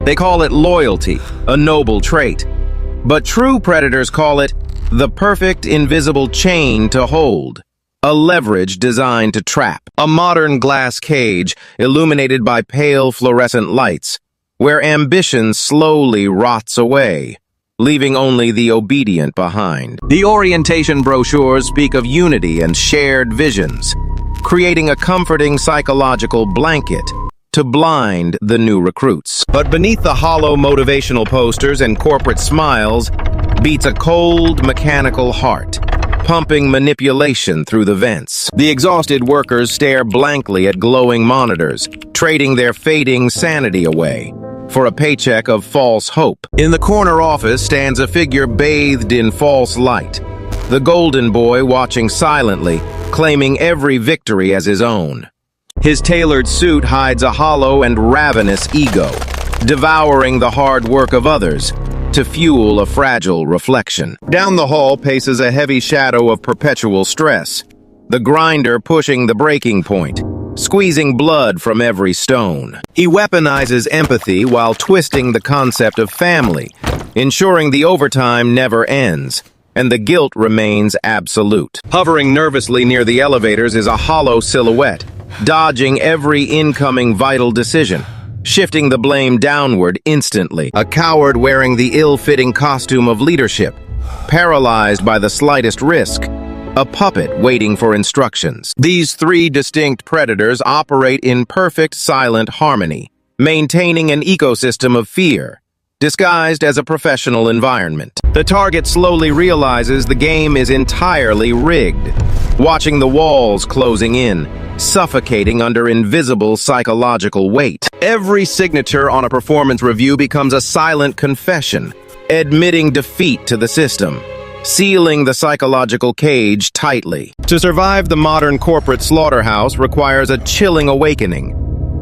They call it loyalty, a noble trait. But true predators call it the perfect invisible chain to hold, a leverage designed to trap, a modern glass cage illuminated by pale fluorescent lights, where ambition slowly rots away, leaving only the obedient behind. The orientation brochures speak of unity and shared visions, creating a comforting psychological blanket to blind the new recruits. But beneath the hollow motivational posters and corporate smiles beats a cold, mechanical heart, pumping manipulation through the vents. The exhausted workers stare blankly at glowing monitors, trading their fading sanity away for a paycheck of false hope. In the corner office stands a figure bathed in false light, the golden boy watching silently, claiming every victory as his own. His tailored suit hides a hollow and ravenous ego, devouring the hard work of others to fuel a fragile reflection. Down the hall paces a heavy shadow of perpetual stress, the grinder pushing the breaking point, squeezing blood from every stone. He weaponizes empathy while twisting the concept of family, ensuring the overtime never ends, and the guilt remains absolute. Hovering nervously near the elevators is a hollow silhouette, dodging every incoming vital decision, shifting the blame downward instantly. A coward wearing the ill-fitting costume of leadership, paralyzed by the slightest risk, a puppet waiting for instructions. These three distinct predators operate in perfect silent harmony, maintaining an ecosystem of fear, disguised as a professional environment. The target slowly realizes the game is entirely rigged, watching the walls closing in, suffocating under invisible psychological weight. Every signature on a performance review becomes a silent confession, admitting defeat to the system, sealing the psychological cage tightly. To survive the modern corporate slaughterhouse requires a chilling awakening,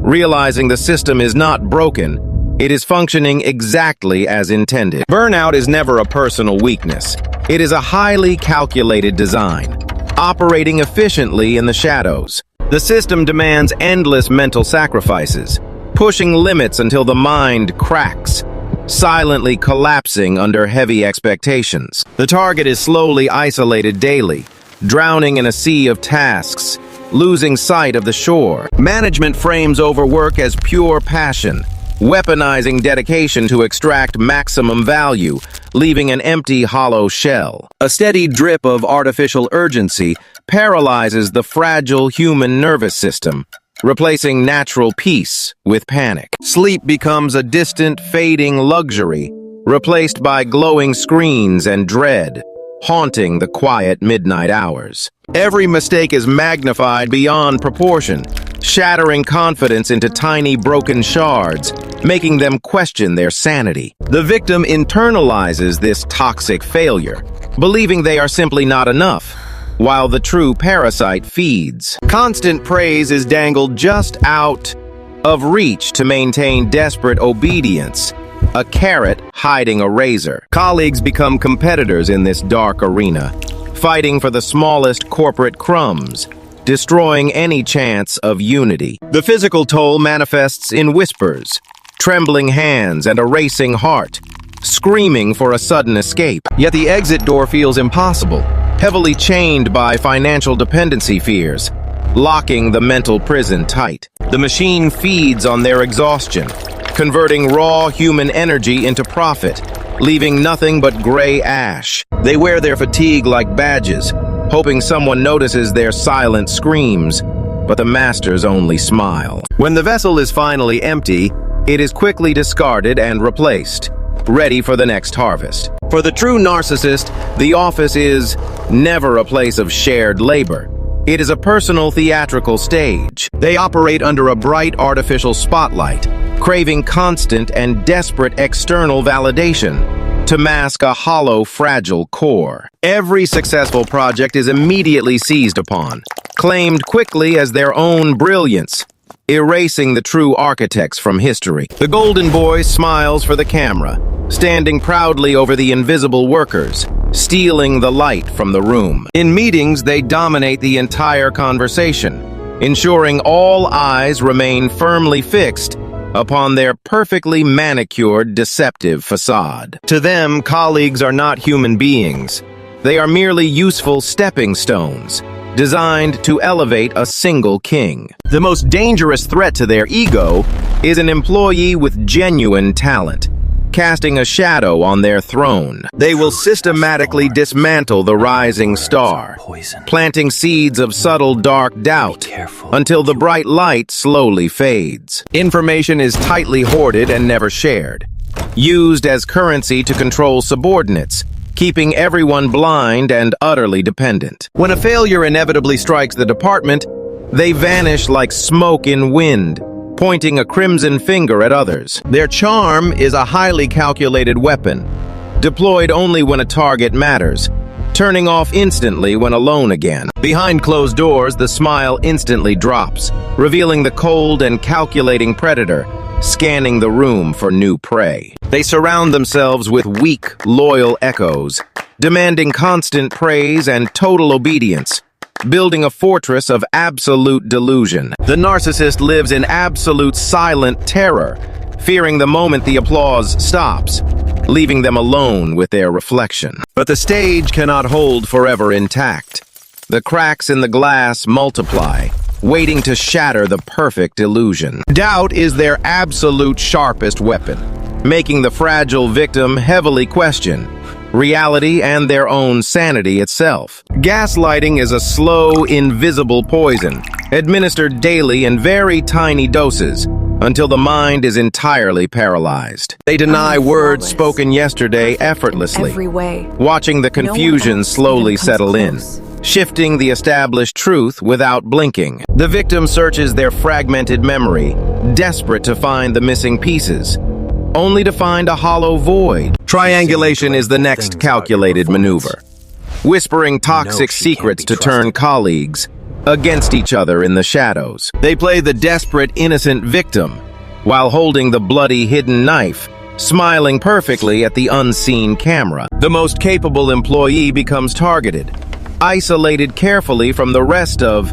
realizing the system is not broken, it is functioning exactly as intended. Burnout is never a personal weakness. It is a highly calculated design, operating efficiently in the shadows. The system demands endless mental sacrifices, pushing limits until the mind cracks, silently collapsing under heavy expectations. The target is slowly isolated daily, drowning in a sea of tasks, losing sight of the shore. Management frames overwork as pure passion, weaponizing dedication to extract maximum value, leaving an empty, hollow shell. A steady drip of artificial urgency paralyzes the fragile human nervous system, replacing natural peace with panic. Sleep becomes a distant, fading luxury, replaced by glowing screens and dread, haunting the quiet midnight hours. Every mistake is magnified beyond proportion, shattering confidence into tiny broken shards, making them question their sanity. The victim internalizes this toxic failure, believing they are simply not enough, while the true parasite feeds. Constant praise is dangled just out of reach to maintain desperate obedience, a carrot hiding a razor. Colleagues become competitors in this dark arena, fighting for the smallest corporate crumbs, destroying any chance of unity. The physical toll manifests in whispers, trembling hands and a racing heart, screaming for a sudden escape. Yet the exit door feels impossible, heavily chained by financial dependency fears, locking the mental prison tight. The machine feeds on their exhaustion, converting raw human energy into profit, leaving nothing but gray ash. They wear their fatigue like badges, hoping someone notices their silent screams, but the masters only smile. When the vessel is finally empty, it is quickly discarded and replaced, ready for the next harvest. For the true narcissist, the office is never a place of shared labor. It is a personal theatrical stage. They operate under a bright artificial spotlight, craving constant and desperate external validation to mask a hollow, fragile core. Every successful project is immediately seized upon, claimed quickly as their own brilliance, erasing the true architects from history. The golden boy smiles for the camera, standing proudly over the invisible workers, stealing the light from the room. In meetings, they dominate the entire conversation, ensuring all eyes remain firmly fixed upon their perfectly manicured, deceptive facade. To them, colleagues are not human beings. They are merely useful stepping stones, designed to elevate a single king. The most dangerous threat to their ego is an employee with genuine talent, casting a shadow on their throne. They will systematically dismantle the rising star, planting seeds of subtle dark doubt until the bright light slowly fades. Information is tightly hoarded and never shared, used as currency to control subordinates, keeping everyone blind and utterly dependent. When a failure inevitably strikes the department, they vanish like smoke in wind, pointing a crimson finger at others. Their charm is a highly calculated weapon, deployed only when a target matters, turning off instantly when alone again. Behind closed doors, the smile instantly drops, revealing the cold and calculating predator, scanning the room for new prey. They surround themselves with weak, loyal echoes, demanding constant praise and total obedience, building a fortress of absolute delusion. The narcissist lives in absolute silent terror, fearing the moment the applause stops, leaving them alone with their reflection. But the stage cannot hold forever intact. The cracks in the glass multiply, waiting to shatter the perfect illusion. Doubt is their absolute sharpest weapon, making the fragile victim heavily question reality and their own sanity itself. Gaslighting is a slow, invisible poison, administered daily in very tiny doses, until the mind is entirely paralyzed. They deny words spoken yesterday effortlessly, watching the confusion slowly settle in, shifting the established truth without blinking. The victim searches their fragmented memory, desperate to find the missing pieces, only to find a hollow void. Triangulation is the next calculated maneuver, whispering toxic secrets to turn colleagues against each other in the shadows. They play the desperate, innocent victim, while holding the bloody, hidden knife, smiling perfectly at the unseen camera. The most capable employee becomes targeted, isolated carefully from the rest of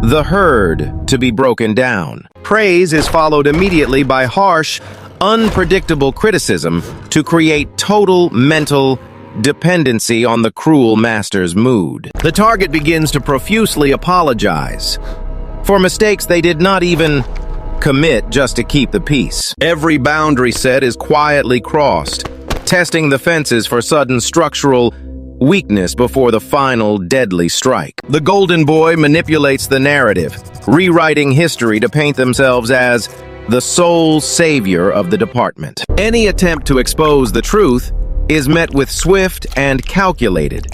the herd to be broken down. Praise is followed immediately by harsh, unpredictable criticism to create total mental dependency on the cruel master's mood. The target begins to profusely apologize for mistakes they did not even commit just to keep the peace. Every boundary set is quietly crossed, testing the fences for sudden structural weakness before the final deadly strike. The golden boy manipulates the narrative, rewriting history to paint themselves as the sole savior of the department. Any attempt to expose the truth is met with swift and calculated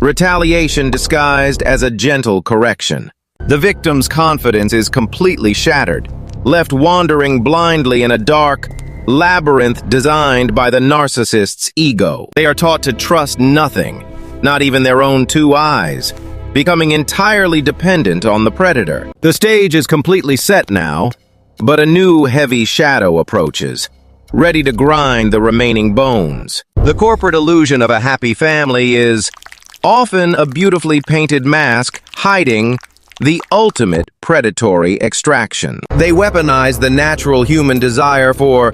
retaliation disguised as a gentle correction. The victim's confidence is completely shattered, left wandering blindly in a dark labyrinth designed by the narcissist's ego. They are taught to trust nothing, not even their own two eyes, becoming entirely dependent on the predator. The stage is completely set now, but a new heavy shadow approaches, ready to grind the remaining bones. The corporate illusion of a happy family is often a beautifully painted mask hiding the ultimate predatory extraction. They weaponize the natural human desire for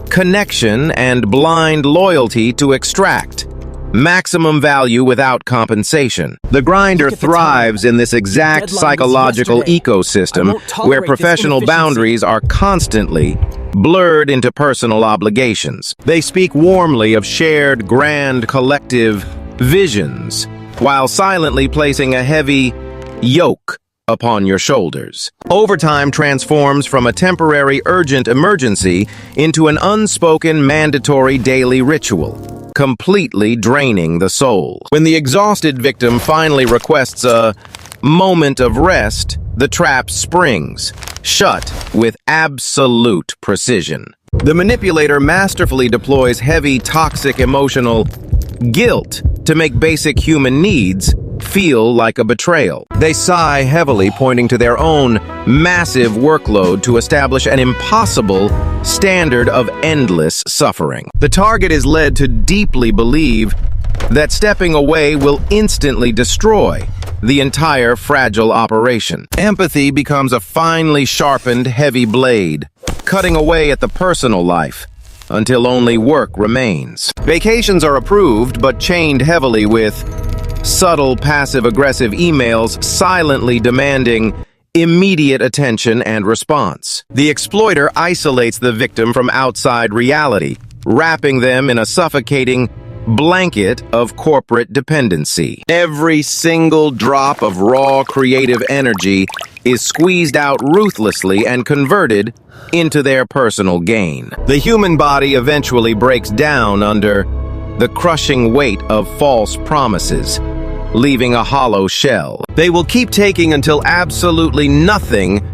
connection and blind loyalty to extract maximum value without compensation. The grinder thrives in this exact psychological ecosystem where professional boundaries are constantly blurred into personal obligations. They speak warmly of shared, grand, collective visions, while silently placing a heavy yoke upon your shoulders. Overtime transforms from a temporary urgent emergency into an unspoken mandatory daily ritual, completely draining the soul. When the exhausted victim finally requests a moment of rest, the trap springs, shut with absolute precision. The manipulator masterfully deploys heavy, toxic emotional guilt to make basic human needs feel like a betrayal. They sigh heavily, pointing to their own massive workload to establish an impossible standard of endless suffering. The target is led to deeply believe that stepping away will instantly destroy the entire fragile operation. Empathy becomes a finely sharpened, heavy blade, cutting away at the personal life until only work remains. Vacations are approved but chained heavily with subtle passive-aggressive emails silently demanding immediate attention and response. The exploiter isolates the victim from outside reality, wrapping them in a suffocating blanket of corporate dependency. Every single drop of raw creative energy is squeezed out ruthlessly and converted into their personal gain. The human body eventually breaks down under the crushing weight of false promises, leaving a hollow shell. They will keep taking until absolutely nothing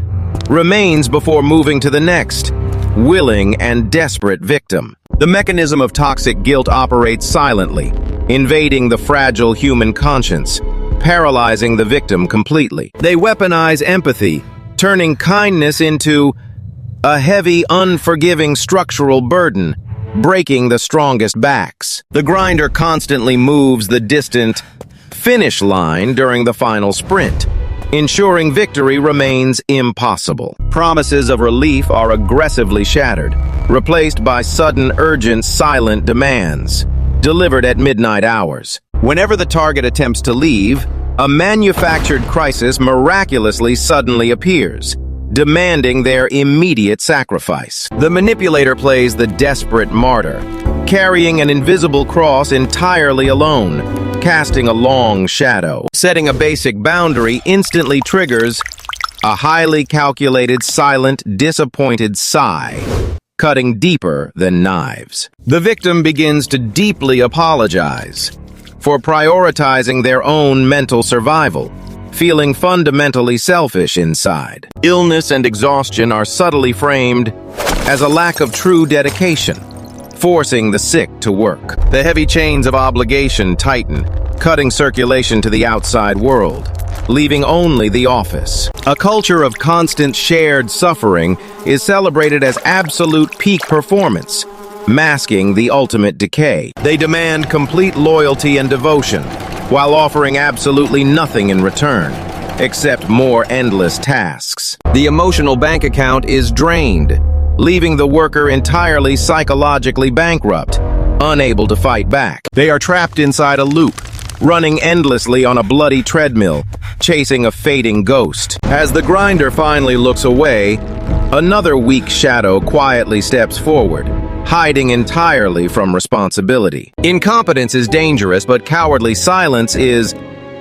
remains before moving to the next willing and desperate victim. The mechanism of toxic guilt operates silently, invading the fragile human conscience, paralyzing the victim completely. They weaponize empathy, turning kindness into a heavy, unforgiving structural burden, breaking the strongest backs. The grinder constantly moves the distant finish line during the final sprint, ensuring victory remains impossible. Promises of relief are aggressively shattered, replaced by sudden, urgent, silent demands, delivered at midnight hours. Whenever the target attempts to leave, a manufactured crisis miraculously suddenly appears, demanding their immediate sacrifice. The manipulator plays the desperate martyr, carrying an invisible cross entirely alone, casting a long shadow. Setting a basic boundary instantly triggers a highly calculated, silent, disappointed sigh, cutting deeper than knives. The victim begins to deeply apologize for prioritizing their own mental survival, feeling fundamentally selfish inside. Illness and exhaustion are subtly framed as a lack of true dedication, forcing the sick to work. The heavy chains of obligation tighten, cutting circulation to the outside world, leaving only the office. A culture of constant shared suffering is celebrated as absolute peak performance, masking the ultimate decay. They demand complete loyalty and devotion, while offering absolutely nothing in return, except more endless tasks. The emotional bank account is drained, leaving the worker entirely psychologically bankrupt, unable to fight back. They are trapped inside a loop, running endlessly on a bloody treadmill, chasing a fading ghost. As the grinder finally looks away, another weak shadow quietly steps forward, hiding entirely from responsibility. Incompetence is dangerous, but cowardly silence is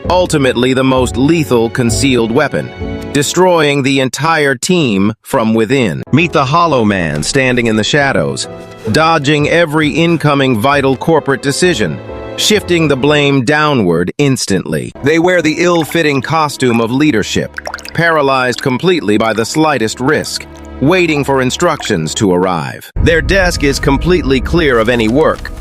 ultimately the most lethal concealed weapon, destroying the entire team from within. Meet the Hollow Man standing in the shadows, dodging every incoming vital corporate decision, shifting the blame downward instantly. They wear the ill-fitting costume of leadership, paralyzed completely by the slightest risk, waiting for instructions to arrive. Their desk is completely clear of any work,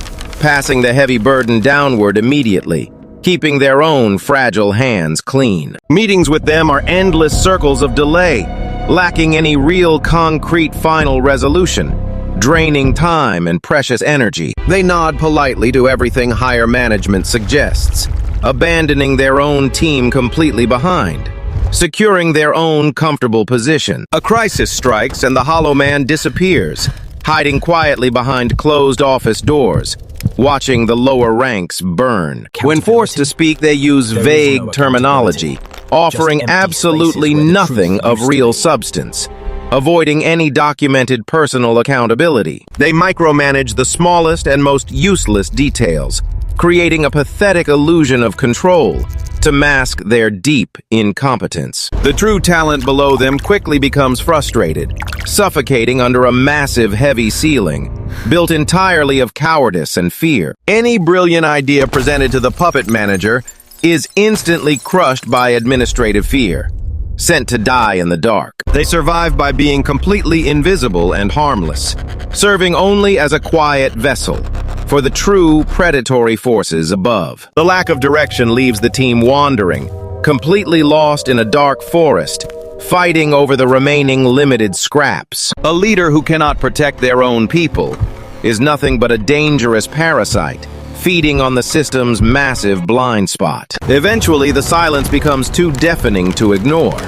passing the heavy burden downward immediately, keeping their own fragile hands clean. Meetings with them are endless circles of delay, lacking any real concrete final resolution, draining time and precious energy. They nod politely to everything higher management suggests, abandoning their own team completely behind, securing their own comfortable position. A crisis strikes and the Hollow Man disappears, hiding quietly behind closed office doors, watching the lower ranks burn. When forced to speak, they use vague terminology, offering absolutely nothing of real substance, avoiding any documented personal accountability. They micromanage the smallest and most useless details, creating a pathetic illusion of control to mask their deep incompetence. The true talent below them quickly becomes frustrated, suffocating under a massive, heavy ceiling, built entirely of cowardice and fear. Any brilliant idea presented to the puppet manager is instantly crushed by administrative fear, sent to die in the dark. They survive by being completely invisible and harmless, serving only as a quiet vessel for the true predatory forces above. The lack of direction leaves the team wandering, completely lost in a dark forest, fighting over the remaining limited scraps. A leader who cannot protect their own people is nothing but a dangerous parasite, feeding on the system's massive blind spot. Eventually, the silence becomes too deafening to ignore,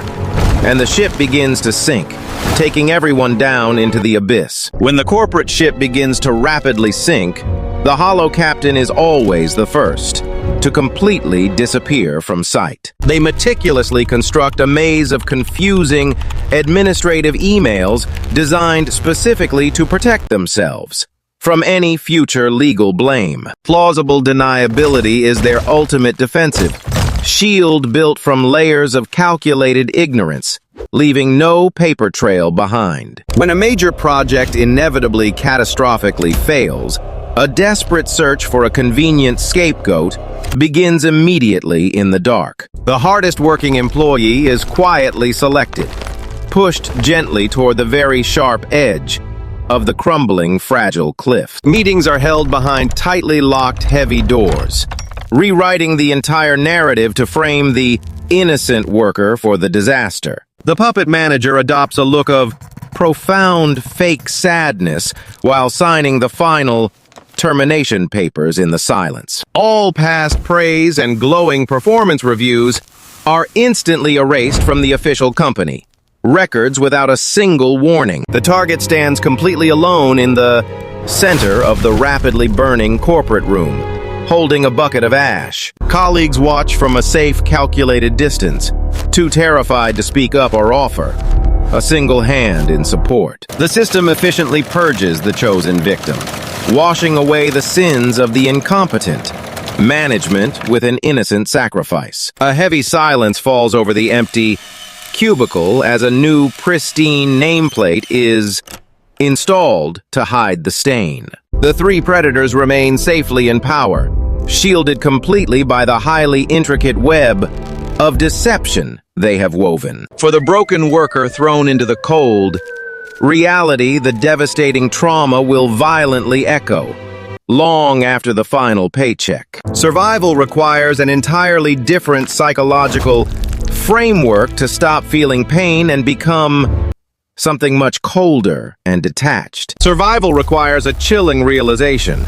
and the ship begins to sink, taking everyone down into the abyss. When the corporate ship begins to rapidly sink, the hollow captain is always the first to completely disappear from sight. They meticulously construct a maze of confusing administrative emails designed specifically to protect themselves from any future legal blame. Plausible deniability is their ultimate defensive shield built from layers of calculated ignorance, leaving no paper trail behind. When a major project inevitably catastrophically fails, a desperate search for a convenient scapegoat begins immediately in the dark. The hardest working employee is quietly selected, pushed gently toward the very sharp edge of the crumbling, fragile cliff. Meetings are held behind tightly locked, heavy doors, rewriting the entire narrative to frame the innocent worker for the disaster. The puppet manager adopts a look of profound fake sadness while signing the final termination papers in the silence. All past praise and glowing performance reviews are instantly erased from the official company. Records without a single warning. The target stands completely alone in the center of the rapidly burning corporate room, holding a bucket of ash. Colleagues watch from a safe, calculated distance, too terrified to speak up or offer a single hand in support. The system efficiently purges the chosen victim, washing away the sins of the incompetent management with an innocent sacrifice. A heavy silence falls over the empty cubicle as a new, pristine nameplate is installed to hide the stain. The three predators remain safely in power, shielded completely by the highly intricate web of deception they have woven. For the broken worker thrown into the cold reality, the devastating trauma will violently echo long after the final paycheck. Survival requires an entirely different psychological framework to stop feeling pain and become something much colder and detached. Survival requires a chilling realization.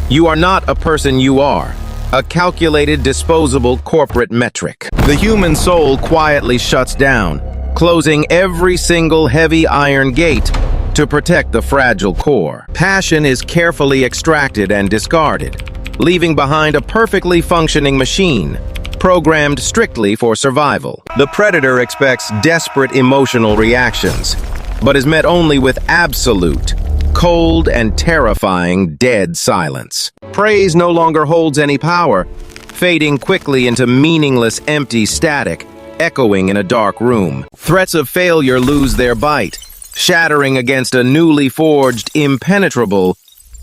You are not a person, you are a calculated, disposable corporate metric. The human soul quietly shuts down, closing every single heavy iron gate to protect the fragile core. Passion is carefully extracted and discarded, leaving behind a perfectly functioning machine, programmed strictly for survival. The predator expects desperate emotional reactions, but is met only with absolute, cold and terrifying dead silence. Praise no longer holds any power, fading quickly into meaningless empty static, echoing in a dark room. Threats of failure lose their bite, shattering against a newly forged, impenetrable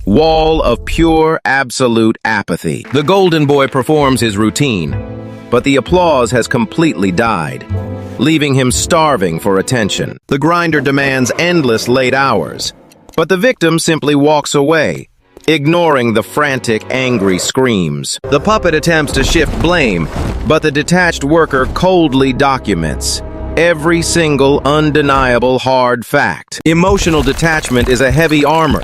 wall of pure, absolute apathy. The Golden Boy performs his routine, but the applause has completely died, leaving him starving for attention. The grinder demands endless late hours, but the victim simply walks away, ignoring the frantic, angry screams. The puppet attempts to shift blame, but the detached worker coldly documents every single undeniable hard fact. Emotional detachment is a heavy armor,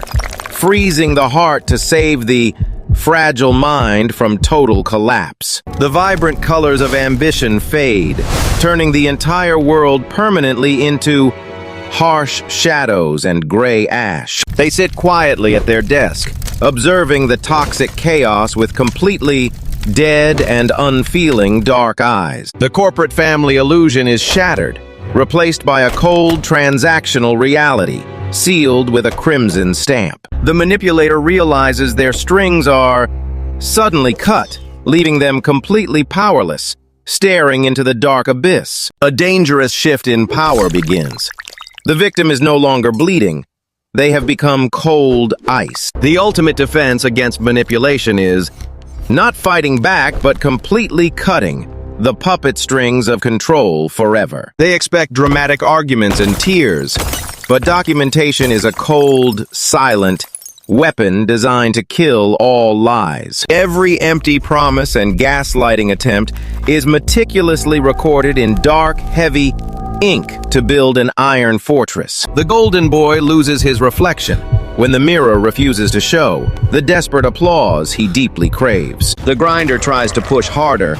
freezing the heart to save the fragile mind from total collapse. The vibrant colors of ambition fade, turning the entire world permanently into harsh shadows and gray ash. They sit quietly at their desk, observing the toxic chaos with completely dead and unfeeling dark eyes. The corporate family illusion is shattered, replaced by a cold transactional reality, sealed with a crimson stamp. The manipulator realizes their strings are suddenly cut, leaving them completely powerless, staring into the dark abyss. A dangerous shift in power begins. The victim is no longer bleeding. They have become cold ice. The ultimate defense against manipulation is not fighting back, but completely cutting the puppet strings of control forever. They expect dramatic arguments and tears, but documentation is a cold, silent weapon designed to kill all lies. Every empty promise and gaslighting attempt is meticulously recorded in dark, heavy ink to build an iron fortress. The Golden Boy loses his reflection when the mirror refuses to show the desperate applause he deeply craves. The grinder tries to push harder,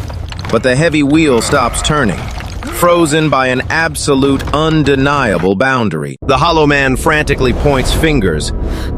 but the heavy wheel stops turning, frozen by an absolute, undeniable boundary. The hollow man frantically points fingers,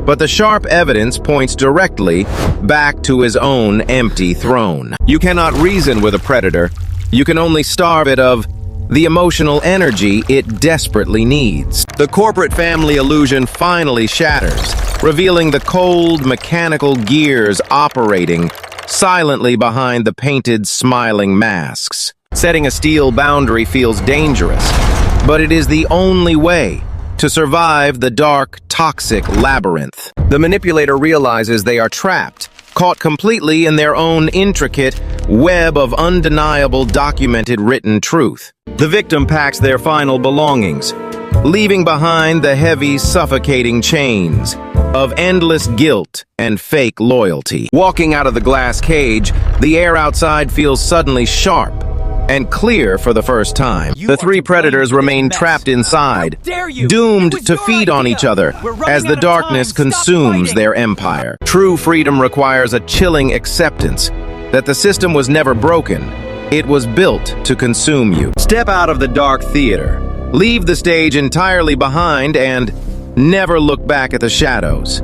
but the sharp evidence points directly back to his own empty throne. You cannot reason with a predator. You can only starve it of the emotional energy it desperately needs. The corporate family illusion finally shatters, revealing the cold, mechanical gears operating silently behind the painted, smiling masks. Setting a steel boundary feels dangerous, but it is the only way to survive the dark, toxic labyrinth. The manipulator realizes they are trapped, caught completely in their own intricate web of undeniable, documented, written truth. The victim packs their final belongings, leaving behind the heavy, suffocating chains of endless guilt and fake loyalty. Walking out of the glass cage, the air outside feels suddenly sharp and clear for the first time. The three predators remain trapped inside, doomed to feed on each other as the darkness consumes their empire. True freedom requires a chilling acceptance that the system was never broken. It was built to consume you. Step out of the dark theater, leave the stage entirely behind, and never look back at the shadows.